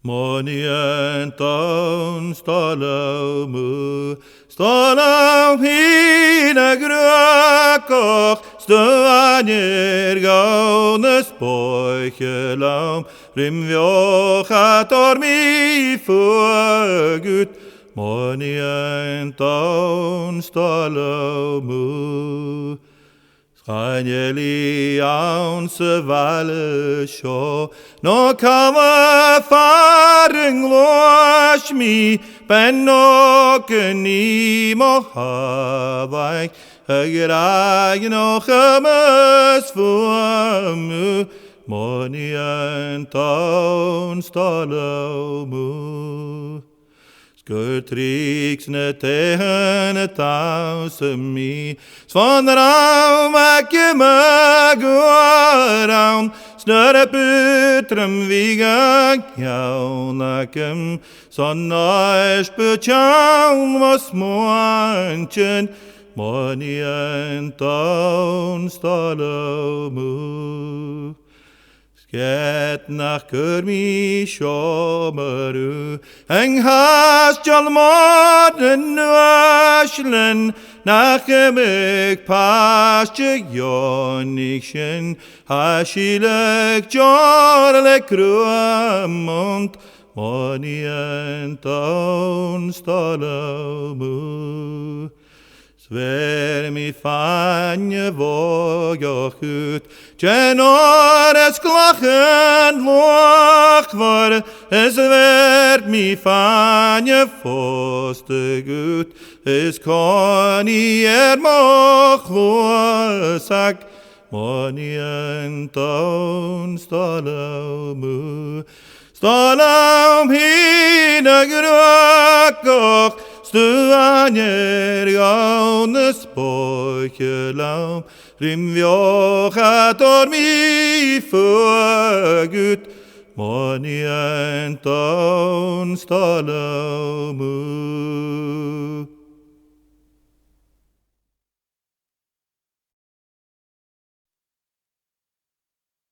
Monien stalamu, stalam hina grökach, stöanjer gaunes poichelam, rimvjoch mi fugut, monien stalamu. Scheinjeli aan se valle sjo, no kama faring losh mi, ben no geni mo havai, hagrag no chamas fuamu, monien taun stalamu. Skörtriks ne tegen het mi, svan raum ikke magoram, snøre putrem viga kjaunakem, sånn æsj butjaun was moanchen, monien taun stalamu. Sket nach kurmi shomaru, eng has jalmaden nuashlen, nach emik pasje jonikchen, hashilek jorlek ruamont, monien taun stalamu. Sver mi fanje vågach ut, tjenores klachen loch var, sver mi fanje fosteg ut, kan i moch losak, monien taun stalamu. Stalam hina grökach, stuanjer gaunes poichelam, rimvjoch mi fugut, monien taun stalamu.